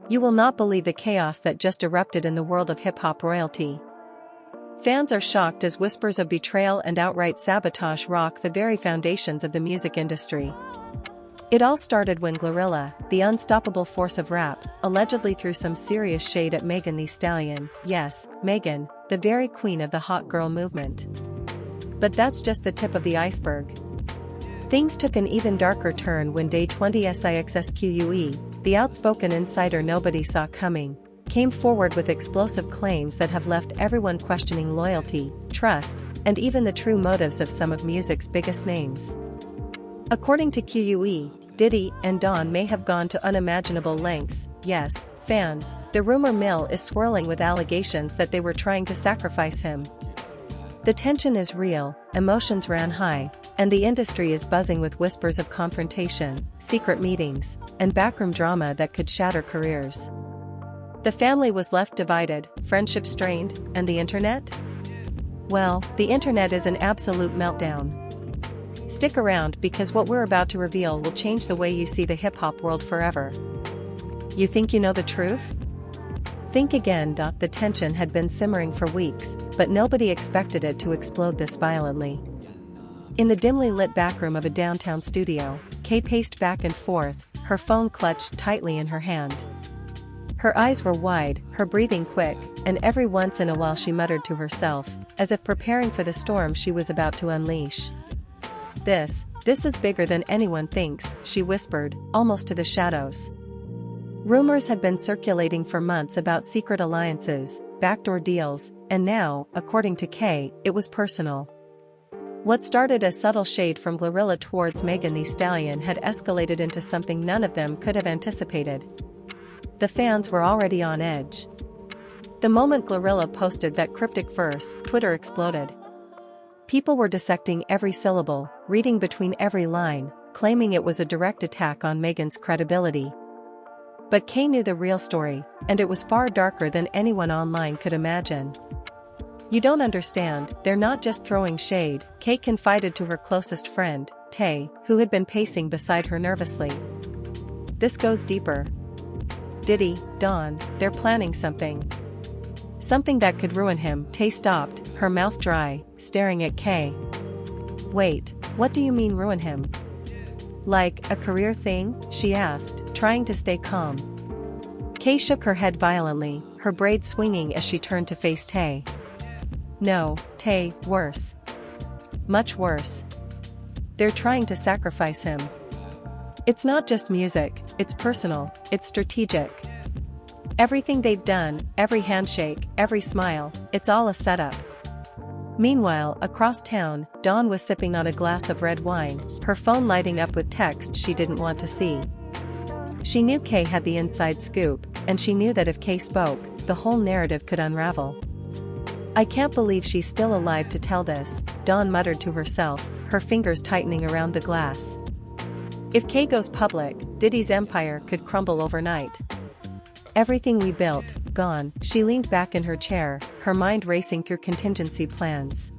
You will not believe the chaos that just erupted in the world of hip-hop royalty. Fans are shocked as whispers of betrayal and outright sabotage rock the very foundations of the music industry. It all started when GloRilla, the unstoppable force of rap, allegedly threw some serious shade at Megan Thee Stallion. Yes, Megan, the very queen of the hot girl movement. But that's just the tip of the iceberg. Things took an even darker turn when Day 26’s, the outspoken insider nobody saw coming, came forward with explosive claims that have left everyone questioning loyalty, trust, and even the true motives of some of music's biggest names. According to QUE, Diddy and Don may have gone to unimaginable lengths. Yes, fans, the rumor mill is swirling with allegations that they were trying to sacrifice him. The tension is real, emotions ran high, and the industry is buzzing with whispers of confrontation, secret meetings, and backroom drama that could shatter careers. The family was left divided, friendship strained, and the internet? Well, the internet is an absolute meltdown. Stick around because what we're about to reveal will change the way you see the hip-hop world forever. You think you know the truth? Think again. The tension had been simmering for weeks, but nobody expected it to explode this violently. In the dimly lit backroom of a downtown studio, Kay paced back and forth, her phone clutched tightly in her hand. Her eyes were wide, her breathing quick, and every once in a while she muttered to herself, as if preparing for the storm she was about to unleash. This is bigger than anyone thinks, she whispered, almost to the shadows. Rumors had been circulating for months about secret alliances, backdoor deals, and now, according to Kay, it was personal. What started as subtle shade from GloRilla towards Megan Thee Stallion had escalated into something none of them could have anticipated. The fans were already on edge. The moment GloRilla posted that cryptic verse, Twitter exploded. People were dissecting every syllable, reading between every line, claiming it was a direct attack on Megan's credibility. But Kay knew the real story, and it was far darker than anyone online could imagine. You don't understand, they're not just throwing shade, Kay confided to her closest friend, Tay, who had been pacing beside her nervously. This goes deeper. Diddy, Don, they're planning something. Something that could ruin him. Tay stopped, her mouth dry, staring at Kay. Wait, what do you mean ruin him? Like, a career thing? She asked, trying to stay calm. Kay shook her head violently, her braids swinging as she turned to face Tay. No, Tay, worse. Much worse. They're trying to sacrifice him. It's not just music, it's personal, it's strategic. Everything they've done, every handshake, every smile, it's all a setup. Meanwhile, across town, Dawn was sipping on a glass of red wine, her phone lighting up with texts she didn't want to see. She knew Kay had the inside scoop, and she knew that if Kay spoke, the whole narrative could unravel. I can't believe she's still alive to tell this, Dawn muttered to herself, her fingers tightening around the glass. If Kay goes public, Diddy's empire could crumble overnight. Everything we built, gone. She leaned back in her chair, her mind racing through contingency plans.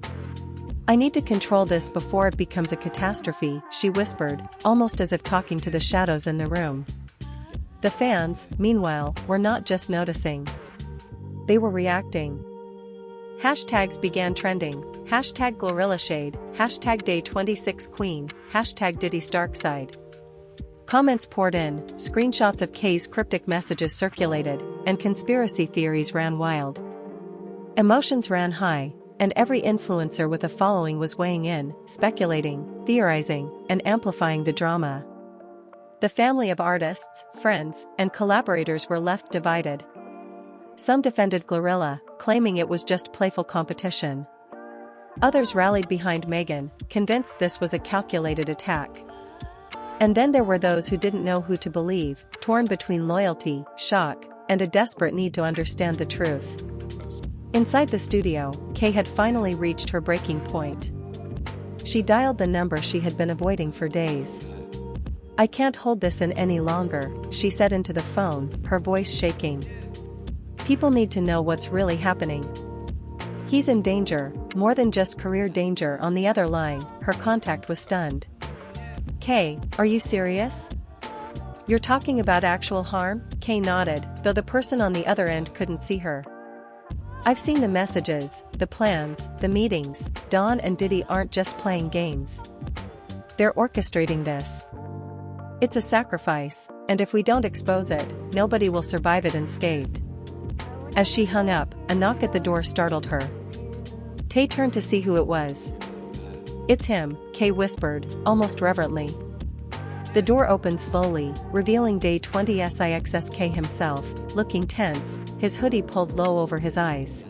I need to control this before it becomes a catastrophe, she whispered, almost as if talking to the shadows in the room. The fans, meanwhile, were not just noticing. They were reacting. Hashtags began trending, hashtag GloRilla Shade, hashtag Day 26 Queen, hashtag Diddy's Dark Side. Comments poured in, screenshots of Kay's cryptic messages circulated, and conspiracy theories ran wild. Emotions ran high, and every influencer with a following was weighing in, speculating, theorizing, and amplifying the drama. The family of artists, friends, and collaborators were left divided. Some defended GloRilla, claiming it was just playful competition. Others rallied behind Megan, convinced this was a calculated attack. And then there were those who didn't know who to believe, torn between loyalty, shock, and a desperate need to understand the truth. Inside the studio, Kay had finally reached her breaking point. She dialed the number she had been avoiding for days. I can't hold this in any longer, she said into the phone, her voice shaking. People need to know what's really happening. He's in danger, more than just career danger. On the other line, her contact was stunned. Kay, are you serious? You're talking about actual harm? Kay nodded, though the person on the other end couldn't see her. I've seen the messages, the plans, the meetings. Dawn and Diddy aren't just playing games. They're orchestrating this. It's a sacrifice, and if we don't expose it, nobody will survive it unscathed. As she hung up, a knock at the door startled her. Tay turned to see who it was. It's him, Kay whispered, almost reverently. The door opened slowly, revealing Day 26’s Kay himself, looking tense, his hoodie pulled low over his eyes.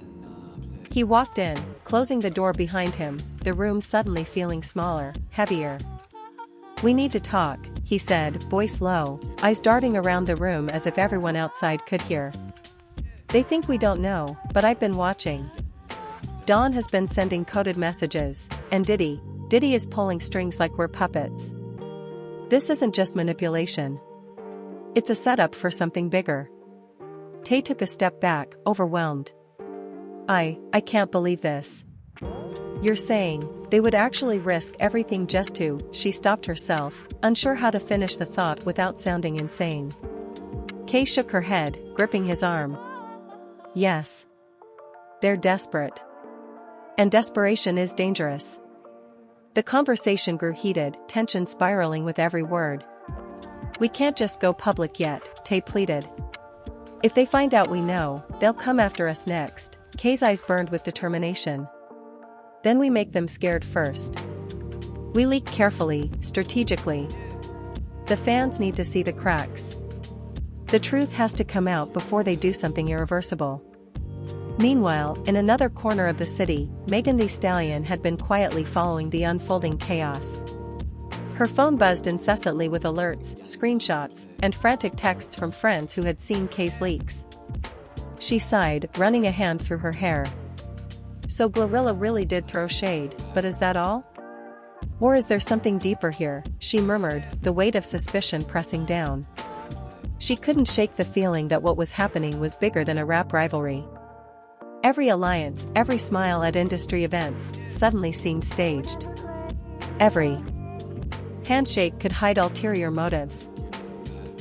He walked in, closing the door behind him, the room suddenly feeling smaller, heavier. We need to talk, he said, voice low, eyes darting around the room as if everyone outside could hear. They think we don't know, but I've been watching. Dawn has been sending coded messages, and Diddy is pulling strings like we're puppets. This isn't just manipulation. It's a setup for something bigger. Tay took a step back, overwhelmed. I can't believe this. You're saying, they would actually risk everything just to, she stopped herself, unsure how to finish the thought without sounding insane. Kay shook her head, gripping his arm. Yes. They're desperate. And desperation is dangerous. The conversation grew heated, tension spiraling with every word. We can't just go public yet, Tay pleaded. If they find out we know, they'll come after us next. Kay's eyes burned with determination. Then we make them scared first. We leak carefully, strategically. The fans need to see the cracks. The truth has to come out before they do something irreversible. Meanwhile, in another corner of the city, Megan Thee Stallion had been quietly following the unfolding chaos. Her phone buzzed incessantly with alerts, screenshots, and frantic texts from friends who had seen Kay's leaks. She sighed, running a hand through her hair. So GloRilla really did throw shade, but is that all? Or is there something deeper here? She murmured, the weight of suspicion pressing down. She couldn't shake the feeling that what was happening was bigger than a rap rivalry. Every alliance, every smile at industry events, suddenly seemed staged. Every handshake could hide ulterior motives.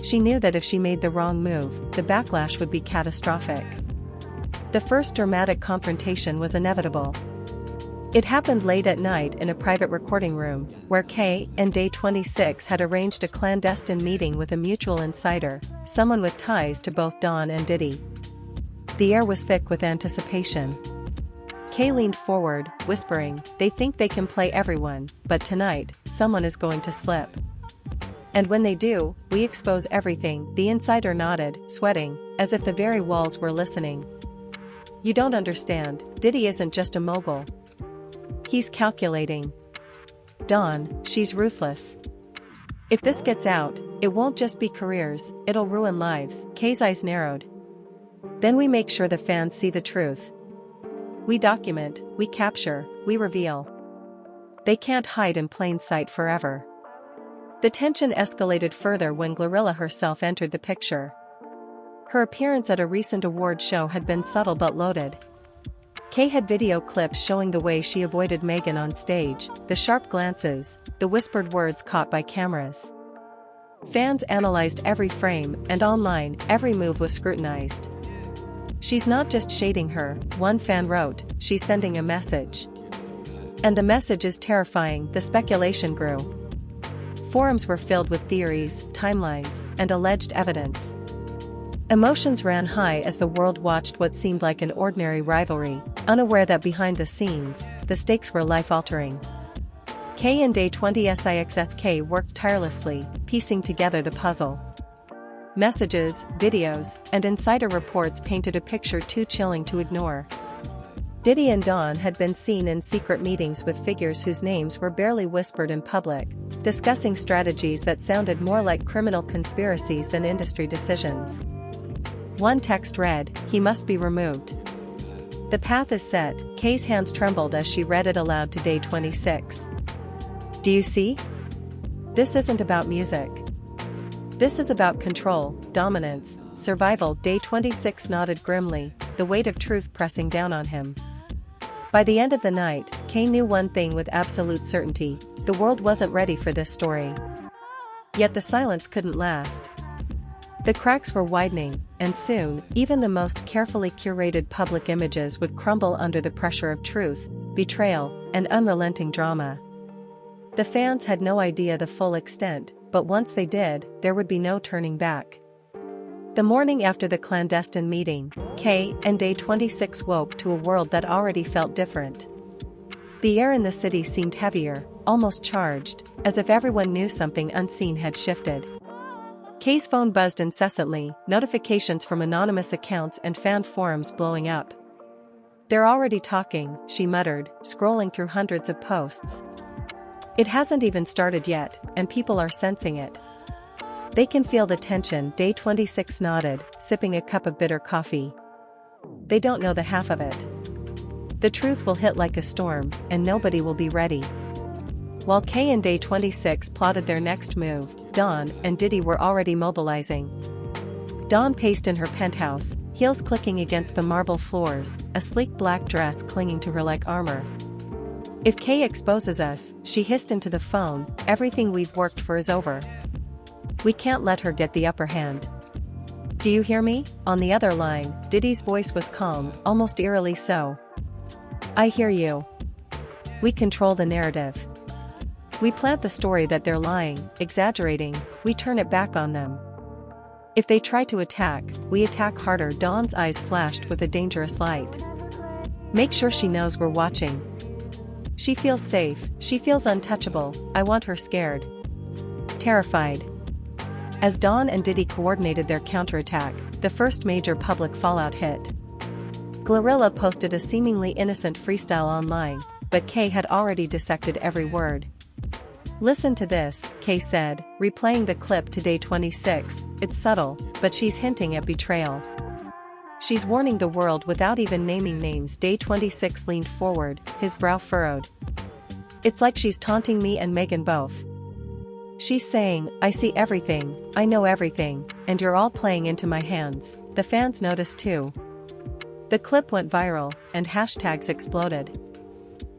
She knew that if she made the wrong move, the backlash would be catastrophic. The first dramatic confrontation was inevitable. It happened late at night in a private recording room, where Kay and Day 26 had arranged a clandestine meeting with a mutual insider, someone with ties to both Dawn and Diddy. The air was thick with anticipation. Kay leaned forward, whispering, they think they can play everyone, but tonight, someone is going to slip. And when they do, we expose everything. The insider nodded, sweating, as if the very walls were listening. You don't understand, Diddy isn't just a mogul. He's calculating. Dawn, she's ruthless. If this gets out, it won't just be careers, it'll ruin lives. Kay's eyes narrowed. Then we make sure the fans see the truth. We document, we capture, we reveal. They can't hide in plain sight forever. The tension escalated further when GloRilla herself entered the picture. Her appearance at a recent award show had been subtle but loaded. Kay had video clips showing the way she avoided Megan on stage, the sharp glances, the whispered words caught by cameras. Fans analyzed every frame, and online, every move was scrutinized. She's not just shading her, one fan wrote, she's sending a message. And the message is terrifying, the speculation grew. Forums were filled with theories, timelines, and alleged evidence. Emotions ran high as the world watched what seemed like an ordinary rivalry, unaware that behind the scenes, the stakes were life-altering. Kay and Day 26’s worked tirelessly, piecing together the puzzle. Messages, videos, and insider reports painted a picture too chilling to ignore. Diddy and Dawn had been seen in secret meetings with figures whose names were barely whispered in public, discussing strategies that sounded more like criminal conspiracies than industry decisions. One text read, "He must be removed. The path is set." Kay's hands trembled as she read it aloud to Day 26. Do you see? This isn't about music. This is about control, dominance, survival. Day 26 nodded grimly, the weight of truth pressing down on him. By the end of the night, Kay knew one thing with absolute certainty: the world wasn't ready for this story. Yet the silence couldn't last. The cracks were widening, and soon, even the most carefully curated public images would crumble under the pressure of truth, betrayal, and unrelenting drama. The fans had no idea the full extent, but once they did, there would be no turning back. The morning after the clandestine meeting, Kay and Day 26 woke to a world that already felt different. The air in the city seemed heavier, almost charged, as if everyone knew something unseen had shifted. Kay's phone buzzed incessantly, notifications from anonymous accounts and fan forums blowing up. "They're already talking," she muttered, scrolling through hundreds of posts. "It hasn't even started yet, and people are sensing it. They can feel the tension." Day 26 nodded, sipping a cup of bitter coffee. "They don't know the half of it. The truth will hit like a storm, and nobody will be ready." While Kay and Day 26 plotted their next move, Dawn and Diddy were already mobilizing. Dawn paced in her penthouse, heels clicking against the marble floors, a sleek black dress clinging to her like armor. "If Kay exposes us," she hissed into the phone, "everything we've worked for is over. We can't let her get the upper hand." "Do you hear me?" On the other line, Diddy's voice was calm, almost eerily so. "I hear you. We control the narrative. We plant the story that they're lying, exaggerating, we turn it back on them. If they try to attack, we attack harder." Dawn's eyes flashed with a dangerous light. "Make sure she knows we're watching. She feels safe, she feels untouchable. I want her scared, terrified." As Dawn and Diddy coordinated their counterattack, the first major public fallout hit. GloRilla posted a seemingly innocent freestyle online, but Kay had already dissected every word. "Listen to this," Kay said, replaying the clip to Day 26, "It's subtle, but she's hinting at betrayal. She's warning the world without even naming names." Day 26 leaned forward, his brow furrowed. "It's like she's taunting me and Megan both. She's saying, I see everything, I know everything, and you're all playing into my hands." The fans noticed too. The clip went viral, and hashtags exploded.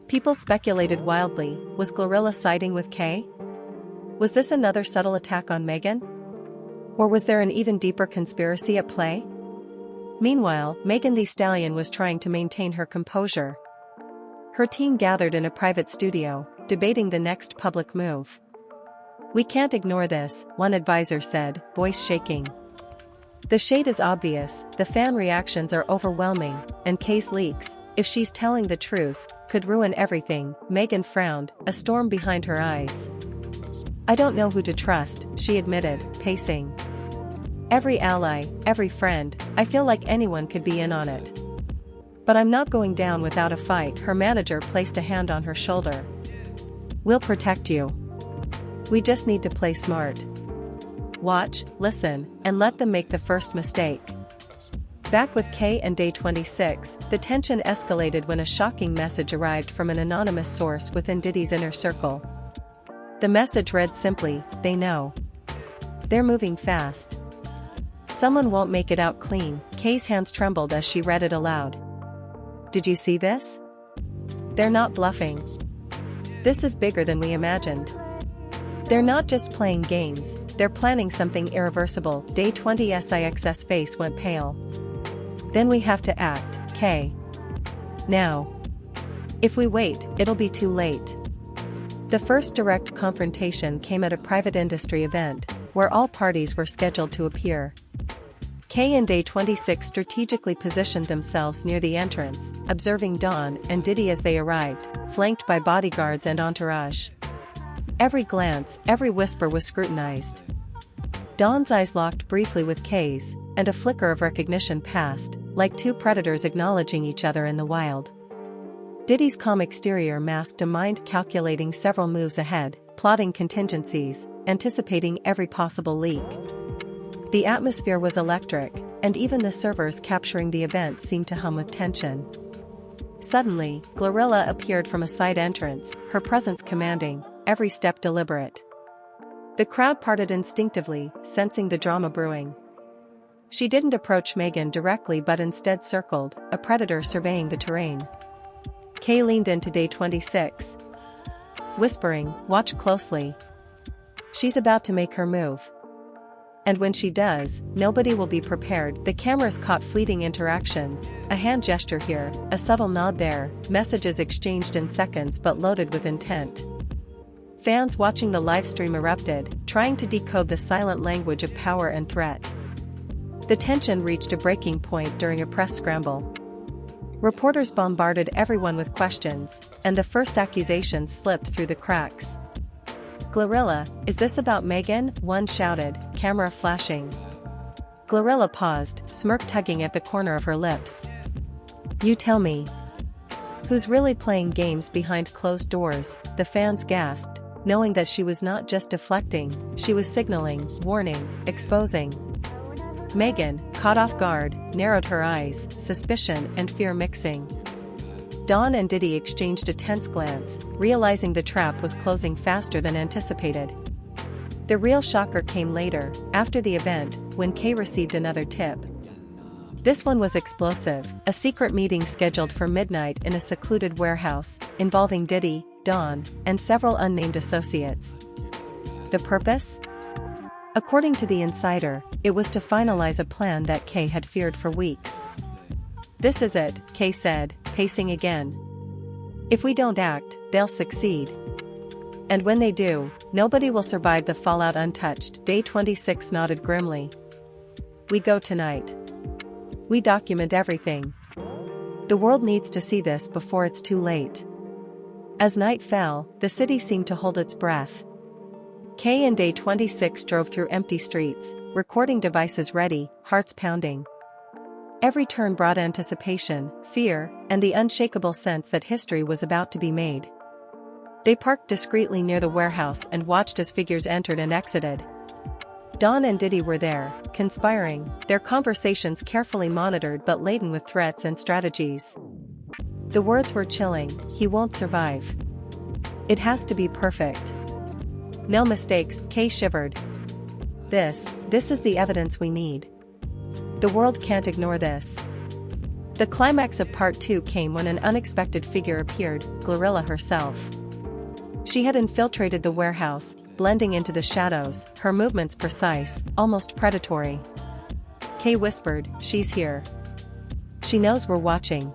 People speculated wildly, was GloRilla siding with Kay? Was this another subtle attack on Megan? Or was there an even deeper conspiracy at play? Meanwhile, Megan Thee Stallion was trying to maintain her composure. Her team gathered in a private studio, debating the next public move. "We can't ignore this," one advisor said, voice shaking. "The shade is obvious, the fan reactions are overwhelming, and Kay's leaks, if she's telling the truth, could ruin everything." Megan frowned, a storm behind her eyes. "I don't know who to trust," she admitted, pacing. "Every ally, every friend, I feel like anyone could be in on it. But I'm not going down without a fight." Her manager placed a hand on her shoulder. "We'll protect you. We just need to play smart. Watch, listen, and let them make the first mistake." Back with Kay and Day 26, the tension escalated when a shocking message arrived from an anonymous source within Diddy's inner circle. The message read simply, "They know. They're moving fast. Someone won't make it out clean." Kay's hands trembled as she read it aloud. "Did you see this? They're not bluffing. This is bigger than we imagined. They're not just playing games, they're planning something irreversible." Day 26's face went pale. "Then we have to act, Kay. Now. If we wait, it'll be too late." The first direct confrontation came at a private industry event, where all parties were scheduled to appear. Kay and Day 26 strategically positioned themselves near the entrance, observing Dawn and Diddy as they arrived, flanked by bodyguards and entourage. Every glance, every whisper was scrutinized. Dawn's eyes locked briefly with Kay's, and a flicker of recognition passed, like two predators acknowledging each other in the wild. Diddy's calm exterior masked a mind calculating several moves ahead, plotting contingencies, anticipating every possible leak. The atmosphere was electric, and even the servers capturing the event seemed to hum with tension. Suddenly, GloRilla appeared from a side entrance, her presence commanding, every step deliberate. The crowd parted instinctively, sensing the drama brewing. She didn't approach Megan directly but instead circled, a predator surveying the terrain. Kay leaned into Day 26, whispering, "Watch closely. She's about to make her move." And when she does, nobody will be prepared. The cameras caught fleeting interactions, a hand gesture here, a subtle nod there, messages exchanged in seconds but loaded with intent. Fans watching the livestream erupted, trying to decode the silent language of power and threat. The tension reached a breaking point during a press scramble. Reporters bombarded everyone with questions, and the first accusations slipped through the cracks. "GloRilla, is this about Megan?" one shouted, camera flashing. GloRilla paused, smirk tugging at the corner of her lips. "You tell me. Who's really playing games behind closed doors?" the fans gasped, knowing that she was not just deflecting, she was signaling, warning, exposing. Megan, caught off guard, narrowed her eyes, suspicion and fear mixing. Dawn and Diddy exchanged a tense glance, realizing the trap was closing faster than anticipated. The real shocker came later, after the event, when Kay received another tip. This one was explosive, a secret meeting scheduled for midnight in a secluded warehouse, involving Diddy, Dawn, and several unnamed associates. The purpose? According to the insider, it was to finalize a plan that Kay had feared for weeks. "This is it," Kay said, pacing again. "If we don't act, they'll succeed. And when they do, nobody will survive the fallout untouched." Day 26 nodded grimly. "We go tonight. We document everything. The world needs to see this before it's too late." As night fell, the city seemed to hold its breath. Kay and Day 26 drove through empty streets, recording devices ready, hearts pounding. Every turn brought anticipation, fear, and the unshakable sense that history was about to be made. They parked discreetly near the warehouse and watched as figures entered and exited. Dawn and Diddy were there, conspiring, their conversations carefully monitored but laden with threats and strategies. The words were chilling: "He won't survive. It has to be perfect. No mistakes." Kay shivered. This is the evidence we need. The world can't ignore this." The climax of part 2 came when an unexpected figure appeared, GloRilla herself. She had infiltrated the warehouse, blending into the shadows, her movements precise, almost predatory. Kay whispered, "She's here. She knows we're watching.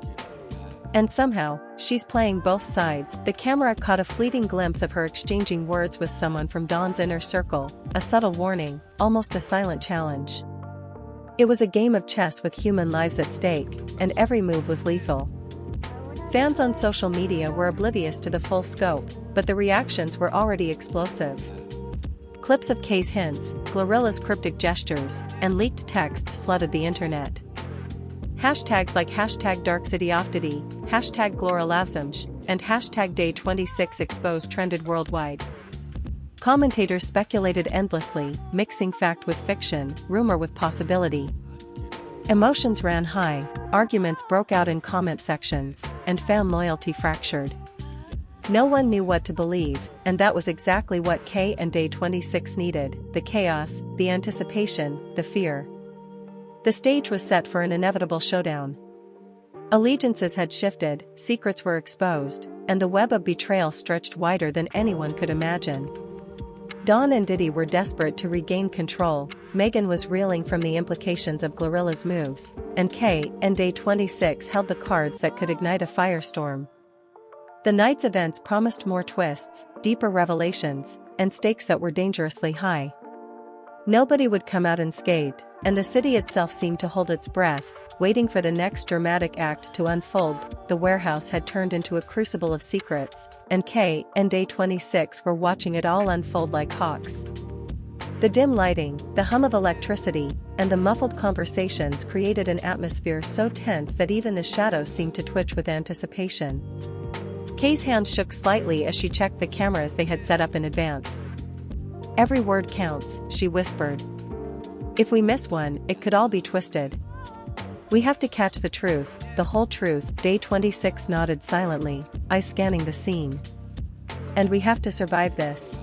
And somehow, she's playing both sides." The camera caught a fleeting glimpse of her exchanging words with someone from Dawn's inner circle, a subtle warning, almost a silent challenge. It was a game of chess with human lives at stake, and every move was lethal. Fans on social media were oblivious to the full scope, but the reactions were already explosive. Clips of Kay's hints, GloRilla's cryptic gestures, and leaked texts flooded the internet. Hashtags like #DarkCityOfDiddy, #GloRillaVsMsh, and #Day26Expose trended worldwide. Commentators speculated endlessly, mixing fact with fiction, rumor with possibility. Emotions ran high, arguments broke out in comment sections, and fan loyalty fractured. No one knew what to believe, and that was exactly what Kay and Day 26 needed: the chaos, the anticipation, the fear. The stage was set for an inevitable showdown. Allegiances had shifted, secrets were exposed, and the web of betrayal stretched wider than anyone could imagine. Dawn and Diddy were desperate to regain control, Megan was reeling from the implications of GloRilla's moves, and Kay and Day 26 held the cards that could ignite a firestorm. The night's events promised more twists, deeper revelations, and stakes that were dangerously high. Nobody would come out unscathed, and the city itself seemed to hold its breath, waiting for the next dramatic act to unfold. The warehouse had turned into a crucible of secrets, and Kay and Day 26 were watching it all unfold like hawks. The dim lighting, the hum of electricity, and the muffled conversations created an atmosphere so tense that even the shadows seemed to twitch with anticipation. Kay's hand shook slightly as she checked the cameras they had set up in advance. "Every word counts," she whispered. "If we miss one, it could all be twisted. We have to catch the truth, the whole truth." Day 26 nodded silently, eyes scanning the scene. "And we have to survive this.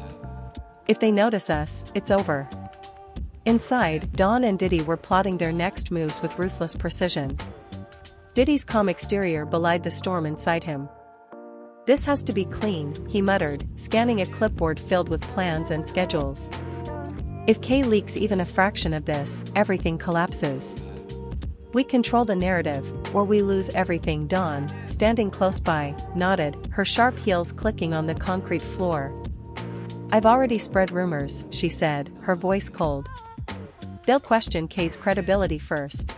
If they notice us, it's over." Inside, Dawn and Diddy were plotting their next moves with ruthless precision. Diddy's calm exterior belied the storm inside him. "This has to be clean," he muttered, scanning a clipboard filled with plans and schedules. If K leaks even a fraction of this, everything collapses. We control the narrative, or we lose everything. Dawn, standing close by, nodded, her sharp heels clicking on the concrete floor. I've already spread rumors, she said, her voice cold. They'll question K's credibility first.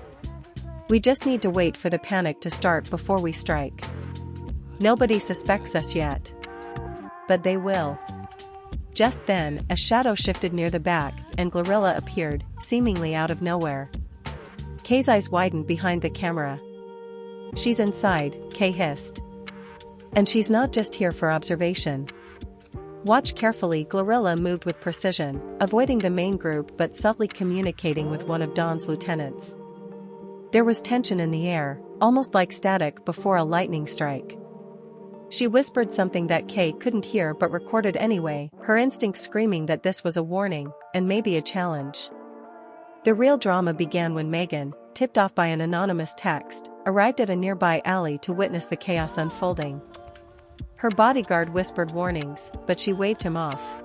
We just need to wait for the panic to start before we strike. Nobody suspects us yet. But they will. Just then, a shadow shifted near the back, and GloRilla appeared, seemingly out of nowhere. K's eyes widened behind the camera. She's inside, K hissed. And she's not just here for observation. Watch carefully. GloRilla moved with precision, avoiding the main group but subtly communicating with one of Dawn's lieutenants. There was tension in the air, almost like static before a lightning strike. She whispered something that K couldn't hear but recorded anyway, her instinct screaming that this was a warning, and maybe a challenge. The real drama began when Megan, tipped off by an anonymous text, arrived at a nearby alley to witness the chaos unfolding. Her bodyguard whispered warnings, but she waved him off.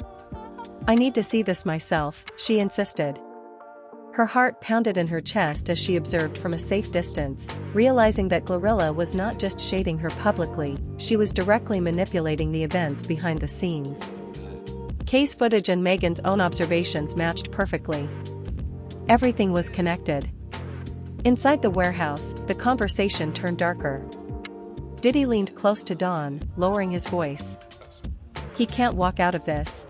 I need to see this myself, she insisted. Her heart pounded in her chest as she observed from a safe distance, realizing that GloRilla was not just shading her publicly, she was directly manipulating the events behind the scenes. K's footage and Megan's own observations matched perfectly. Everything was connected. Inside the warehouse, the conversation turned darker. Diddy leaned close to Dawn, lowering his voice. He can't walk out of this.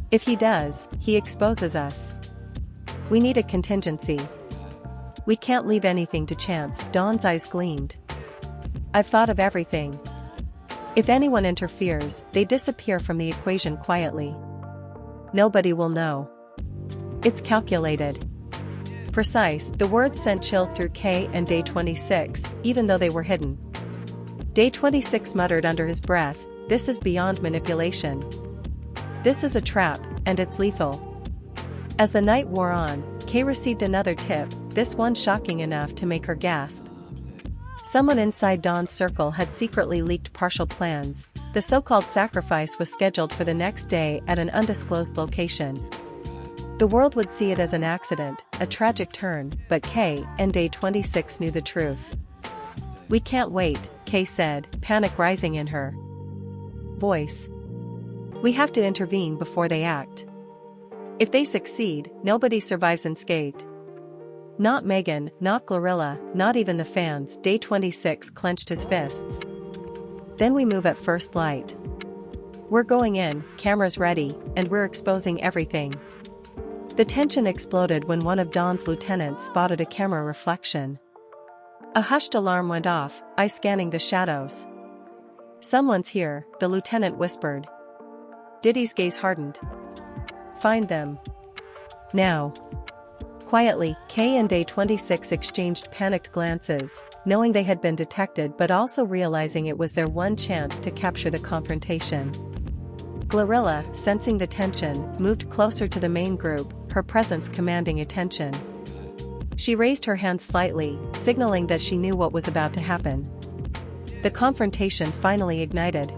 If he does, he exposes us. We need a contingency. We can't leave anything to chance. Dawn's eyes gleamed. I've thought of everything. If anyone interferes, they disappear from the equation quietly. Nobody will know. It's calculated. Precise. The words sent chills through K and Day 26, even though they were hidden. Day 26 muttered under his breath, this is beyond manipulation. This is a trap, and it's lethal. As the night wore on, K received another tip, this one shocking enough to make her gasp. Someone inside Dawn's circle had secretly leaked partial plans. The so-called sacrifice was scheduled for the next day at an undisclosed location. The world would see it as an accident, a tragic turn, but K and Day 26 knew the truth. We can't wait, K said, panic rising in her voice. We have to intervene before they act. If they succeed, nobody survives unscathed. Not Megan, not GloRilla, not even the fans. Day 26 clenched his fists. Then we move at first light. We're going in, cameras ready, and we're exposing everything. The tension exploded when one of Dawn's lieutenants spotted a camera reflection. A hushed alarm went off, eyes scanning the shadows. Someone's here, the lieutenant whispered. Diddy's gaze hardened. Find them. Now. Quietly, K and Day 26 exchanged panicked glances, knowing they had been detected but also realizing it was their one chance to capture the confrontation. GloRilla, sensing the tension, moved closer to the main group, her presence commanding attention. She raised her hand slightly, signaling that she knew what was about to happen. The confrontation finally ignited.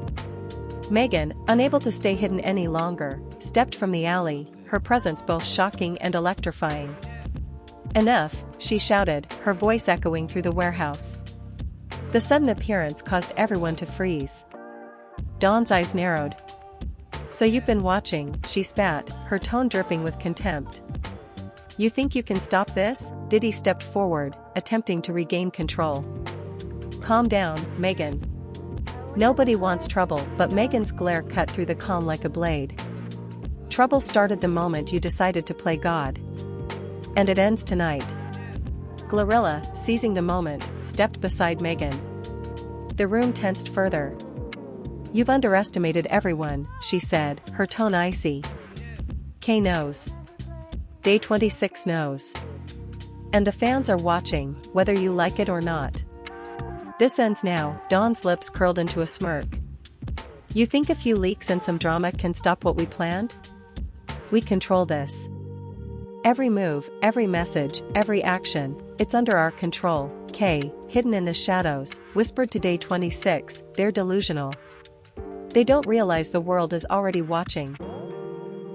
Megan, unable to stay hidden any longer, stepped from the alley, her presence both shocking and electrifying. Enough, she shouted, her voice echoing through the warehouse. The sudden appearance caused everyone to freeze. Dawn's eyes narrowed. So you've been watching, she spat, her tone dripping with contempt. You think you can stop this? Diddy stepped forward, attempting to regain control. Calm down, Megan. Nobody wants trouble, but Megan's glare cut through the calm like a blade. Trouble started the moment you decided to play God. And it ends tonight. GloRilla, seizing the moment, stepped beside Megan. The room tensed further. You've underestimated everyone, she said, her tone icy. K knows. Day 26 knows. And the fans are watching, whether you like it or not. This ends now. Dawn's lips curled into a smirk. You think a few leaks and some drama can stop what we planned? We control this. Every move, every message, every action, it's under our control. K, hidden in the shadows, whispered to Day 26, they're delusional. They don't realize the world is already watching.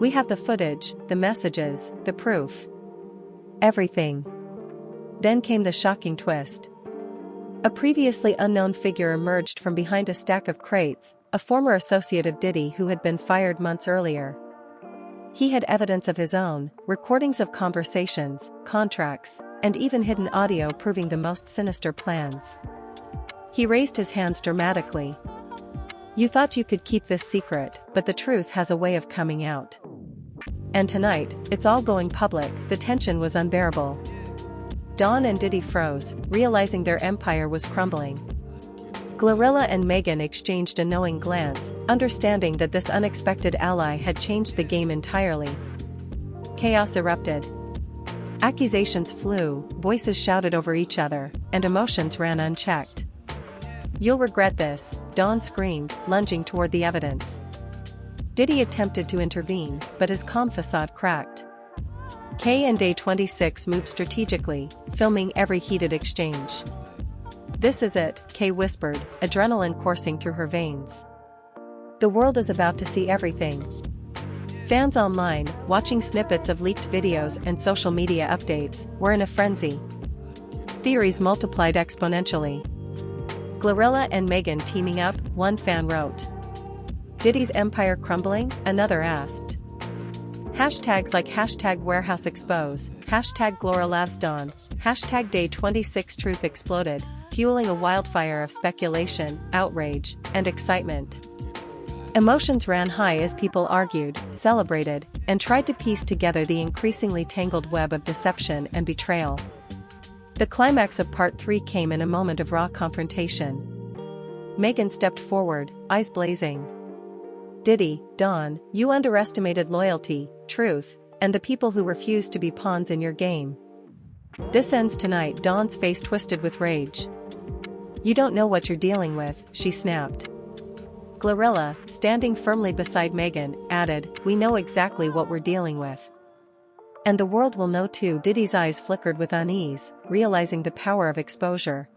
We have the footage, the messages, the proof. Everything. Then came the shocking twist. A previously unknown figure emerged from behind a stack of crates, a former associate of Diddy who had been fired months earlier. He had evidence of his own, recordings of conversations, contracts, and even hidden audio proving the most sinister plans. He raised his hands dramatically. You thought you could keep this secret, but the truth has a way of coming out. And tonight, it's all going public. The tension was unbearable. Don and Diddy froze, realizing their empire was crumbling. GloRilla and Megan exchanged a knowing glance, understanding that this unexpected ally had changed the game entirely. Chaos erupted. Accusations flew, voices shouted over each other, and emotions ran unchecked. You'll regret this, Don screamed, lunging toward the evidence. Diddy attempted to intervene, but his calm facade cracked. K and Day 26 moved strategically, filming every heated exchange. This is it, Kay whispered, adrenaline coursing through her veins. The world is about to see everything. Fans online, watching snippets of leaked videos and social media updates, were in a frenzy. Theories multiplied exponentially. GloRilla and Megan teaming up, one fan wrote. Diddy's empire crumbling, another asked. Hashtags like #WarehouseExpose, #GloRillaVsDon, #Day26Truth exploded, fueling a wildfire of speculation, outrage, and excitement. Emotions ran high as people argued, celebrated, and tried to piece together the increasingly tangled web of deception and betrayal. The climax of Part 3 came in a moment of raw confrontation. Megan stepped forward, eyes blazing. Diddy, Don, you underestimated loyalty, truth, and the people who refused to be pawns in your game. This ends tonight. Don's face twisted with rage. You don't know what you're dealing with, she snapped. GloRilla, standing firmly beside Megan, added, we know exactly what we're dealing with. And the world will know too. Diddy's eyes flickered with unease, realizing the power of exposure.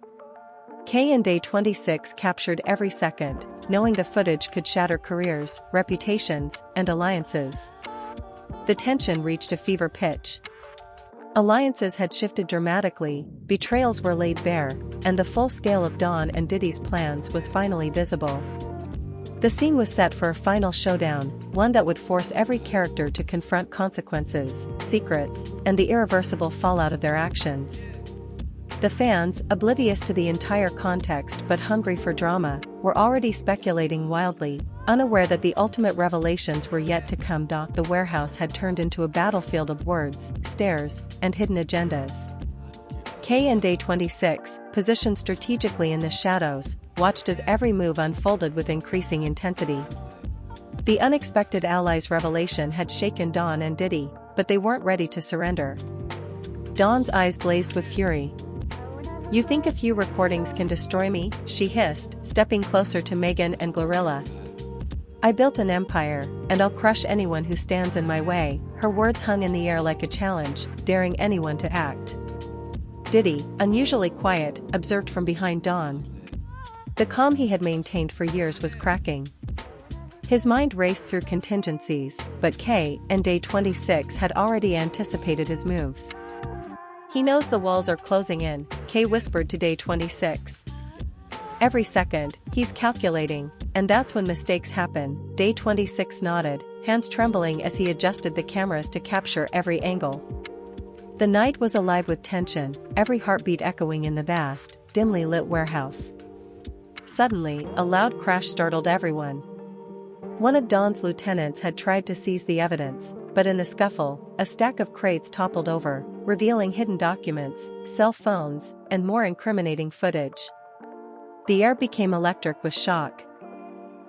K and Day 26 captured every second, knowing the footage could shatter careers, reputations, and alliances. The tension reached a fever pitch. Alliances had shifted dramatically, betrayals were laid bare, and the full scale of Don and Diddy's plans was finally visible. The scene was set for a final showdown, one that would force every character to confront consequences, secrets, and the irreversible fallout of their actions. The fans, oblivious to the entire context but hungry for drama, were already speculating wildly, unaware that the ultimate revelations were yet to come. The warehouse had turned into a battlefield of words, stares, and hidden agendas. K and Day 26, positioned strategically in the shadows, watched as every move unfolded with increasing intensity. The unexpected allies' revelation had shaken Don and Diddy, but they weren't ready to surrender. Don's eyes blazed with fury. You think a few recordings can destroy me? She hissed, stepping closer to Megan and GloRilla. I built an empire, and I'll crush anyone who stands in my way. Her words hung in the air like a challenge, daring anyone to act. Diddy, unusually quiet, observed from behind Don. The calm he had maintained for years was cracking. His mind raced through contingencies, but K and Day 26 had already anticipated his moves. He knows the walls are closing in, K whispered to Day 26. Every second, he's calculating, and that's when mistakes happen. Day 26 nodded, hands trembling as he adjusted the cameras to capture every angle. The night was alive with tension, every heartbeat echoing in the vast, dimly lit warehouse. Suddenly, a loud crash startled everyone. One of Don's lieutenants had tried to seize the evidence, but in the scuffle, a stack of crates toppled over, revealing hidden documents, cell phones, and more incriminating footage. The air became electric with shock.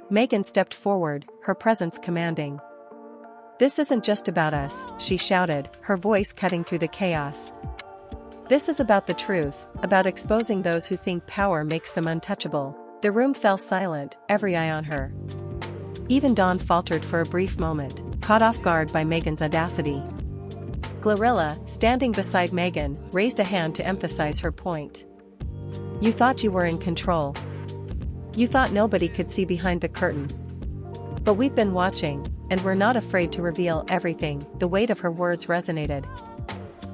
Megan stepped forward, her presence commanding. This isn't just about us, she shouted, her voice cutting through the chaos. This is about the truth, about exposing those who think power makes them untouchable. The room fell silent, every eye on her. Even Don faltered for a brief moment, caught off guard by Megan's audacity. GloRilla, standing beside Megan, raised a hand to emphasize her point. You thought you were in control. You thought nobody could see behind the curtain. But we've been watching, and we're not afraid to reveal everything." The weight of her words resonated.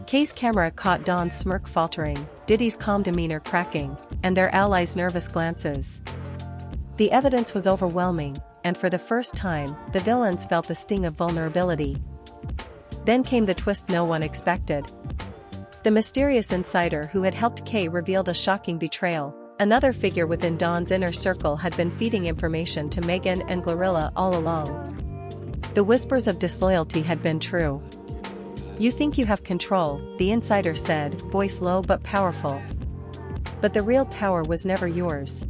Kay's camera caught Dawn's smirk faltering, Diddy's calm demeanor cracking, and their allies' nervous glances. The evidence was overwhelming, and for the first time, the villains felt the sting of vulnerability. Then came the twist no one expected. The mysterious insider who had helped Kay revealed a shocking betrayal. Another figure within Dawn's inner circle had been feeding information to Megan and GloRilla all along. The whispers of disloyalty had been true. "You think you have control," the insider said, voice low but powerful. "But the real power was never yours."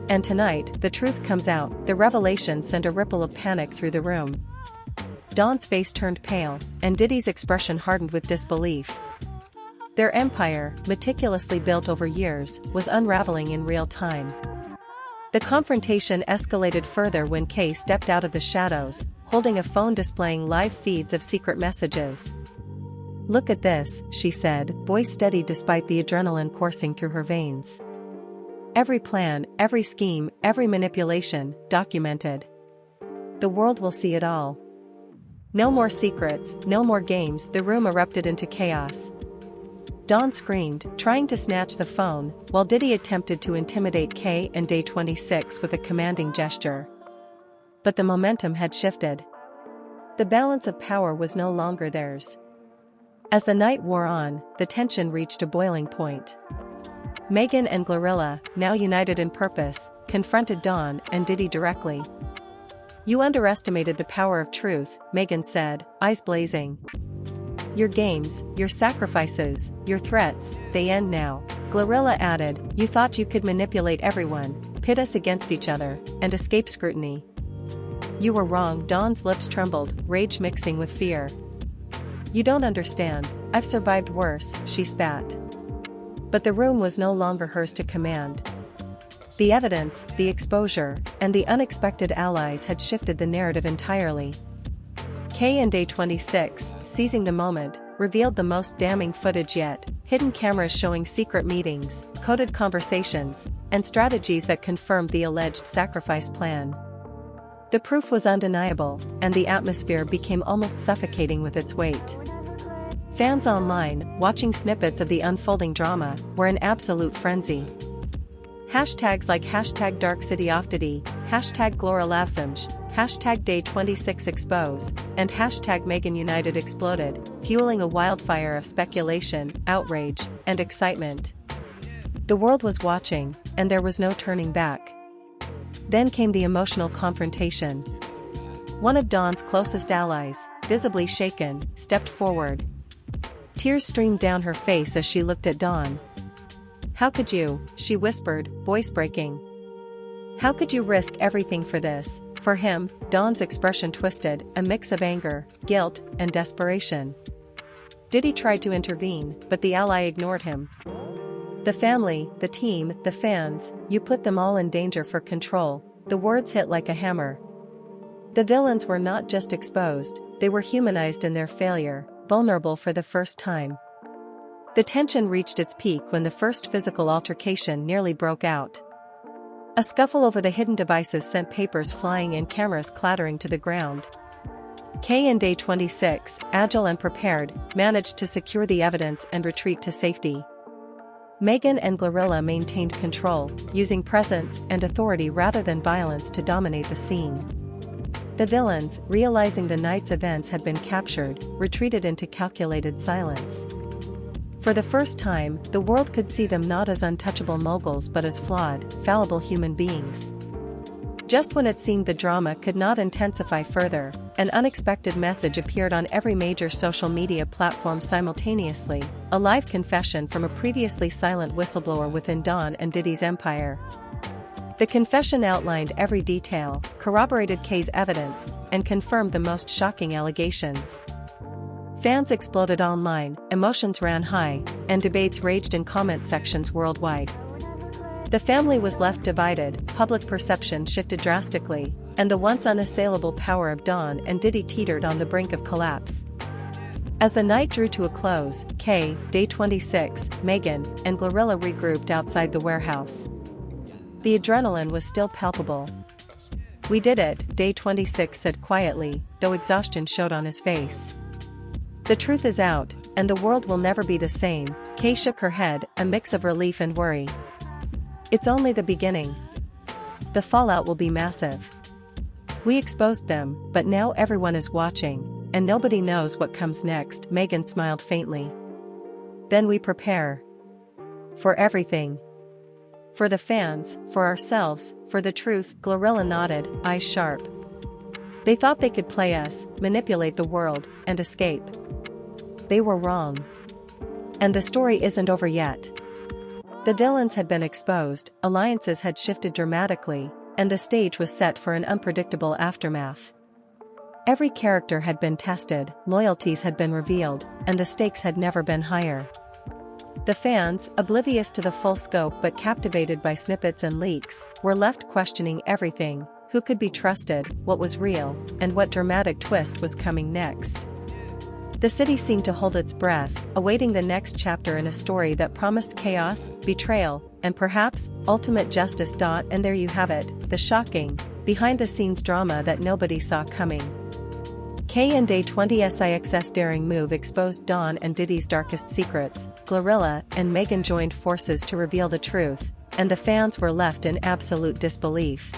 And tonight, the truth comes out. The revelation sent a ripple of panic through the room. Dawn's face turned pale, and Diddy's expression hardened with disbelief. Their empire, meticulously built over years, was unraveling in real time. The confrontation escalated further when Kay stepped out of the shadows, holding a phone displaying live feeds of secret messages. "Look at this," she said, voice steady despite the adrenaline coursing through her veins. "Every plan, every scheme, every manipulation, documented. The world will see it all. No more secrets, no more games." The room erupted into chaos. Dawn screamed, trying to snatch the phone, while Diddy attempted to intimidate Kay and Day 26 with a commanding gesture. But the momentum had shifted. The balance of power was no longer theirs. As the night wore on, the tension reached a boiling point. Megan and GloRilla, now united in purpose, confronted Dawn and Diddy directly. "You underestimated the power of truth," Megan said, eyes blazing. "Your games, your sacrifices, your threats, they end now." GloRilla added, "You thought you could manipulate everyone, pit us against each other, and escape scrutiny. You were wrong." Dawn's lips trembled, rage mixing with fear. "You don't understand, I've survived worse," she spat. But the room was no longer hers to command. The evidence, the exposure, and the unexpected allies had shifted the narrative entirely. Kay and Day 26, seizing the moment, revealed the most damning footage yet, hidden cameras showing secret meetings, coded conversations, and strategies that confirmed the alleged sacrifice plan. The proof was undeniable, and the atmosphere became almost suffocating with its weight. Fans online, watching snippets of the unfolding drama, were in absolute frenzy. Hashtags like #DarkCityOfDiddy, #GloRilla, #Day26Expose, and #MeganUnited exploded, fueling a wildfire of speculation, outrage, and excitement. The world was watching, and there was no turning back. Then came the emotional confrontation. One of Dawn's closest allies, visibly shaken, stepped forward. Tears streamed down her face as she looked at Dawn. "How could you?" she whispered, voice breaking. "How could you risk everything for this, for him?" Dawn's expression twisted, a mix of anger, guilt, and desperation. Diddy tried to intervene, but the ally ignored him. "The family, the team, the fans, you put them all in danger for control." The words hit like a hammer. The villains were not just exposed, they were humanized in their failure, vulnerable for the first time. The tension reached its peak when the first physical altercation nearly broke out. A scuffle over the hidden devices sent papers flying and cameras clattering to the ground. Kay and Day 26, agile and prepared, managed to secure the evidence and retreat to safety. Megan and GloRilla maintained control, using presence and authority rather than violence to dominate the scene. The villains, realizing the night's events had been captured, retreated into calculated silence. For the first time, the world could see them not as untouchable moguls but as flawed, fallible human beings. Just when it seemed the drama could not intensify further, an unexpected message appeared on every major social media platform simultaneously, a live confession from a previously silent whistleblower within Dawn and Diddy's empire. The confession outlined every detail, corroborated Kay's evidence, and confirmed the most shocking allegations. Fans exploded online, emotions ran high, and debates raged in comment sections worldwide. The family was left divided, public perception shifted drastically, and the once unassailable power of Dawn and Diddy teetered on the brink of collapse. As the night drew to a close, Kay, Day 26, Megan, and GloRilla regrouped outside the warehouse. The adrenaline was still palpable. "We did it," Day 26 said quietly, though exhaustion showed on his face. "The truth is out, and the world will never be the same." Kay shook her head, a mix of relief and worry. "It's only the beginning. The fallout will be massive. We exposed them, but now everyone is watching, and nobody knows what comes next." Megan smiled faintly. "Then we prepare. For everything. For the fans, for ourselves, for the truth." GloRilla nodded, eyes sharp. "They thought they could play us, manipulate the world, and escape. They were wrong. And the story isn't over yet." The villains had been exposed, alliances had shifted dramatically, and the stage was set for an unpredictable aftermath. Every character had been tested, loyalties had been revealed, and the stakes had never been higher. The fans, oblivious to the full scope but captivated by snippets and leaks, were left questioning everything: who could be trusted, what was real, and what dramatic twist was coming next. The city seemed to hold its breath, awaiting the next chapter in a story that promised chaos, betrayal, and perhaps, ultimate justice. And there you have it, the shocking, behind-the-scenes drama that nobody saw coming. Kay and Day 26's daring move exposed Dawn and Diddy's darkest secrets. GloRilla and Megan joined forces to reveal the truth, and the fans were left in absolute disbelief.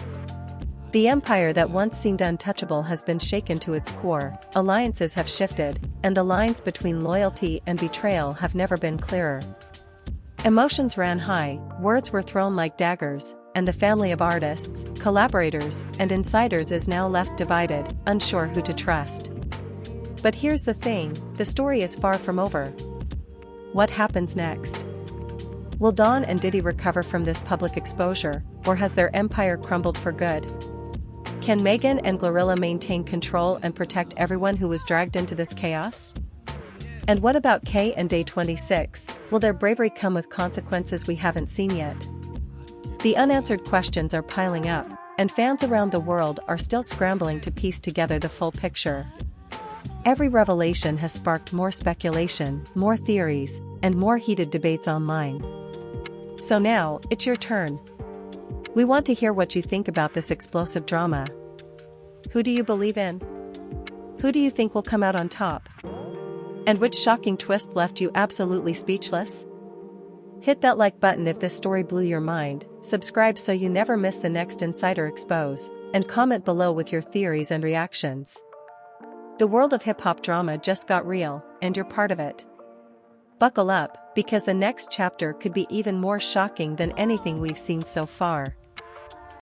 The empire that once seemed untouchable has been shaken to its core, alliances have shifted, and the lines between loyalty and betrayal have never been clearer. Emotions ran high, words were thrown like daggers, and the family of artists, collaborators, and insiders is now left divided, unsure who to trust. But here's the thing, the story is far from over. What happens next? Will Dawn and Diddy recover from this public exposure, or has their empire crumbled for good? Can Megan and GloRilla maintain control and protect everyone who was dragged into this chaos? And what about Kay and Day 26? Will their bravery come with consequences we haven't seen yet? The unanswered questions are piling up, and fans around the world are still scrambling to piece together the full picture. Every revelation has sparked more speculation, more theories, and more heated debates online. So now, it's your turn. We want to hear what you think about this explosive drama. Who do you believe in? Who do you think will come out on top? And which shocking twist left you absolutely speechless? Hit that like button if this story blew your mind, subscribe so you never miss the next Insider Expose, and comment below with your theories and reactions. The world of hip-hop drama just got real, and you're part of it. Buckle up, because the next chapter could be even more shocking than anything we've seen so far.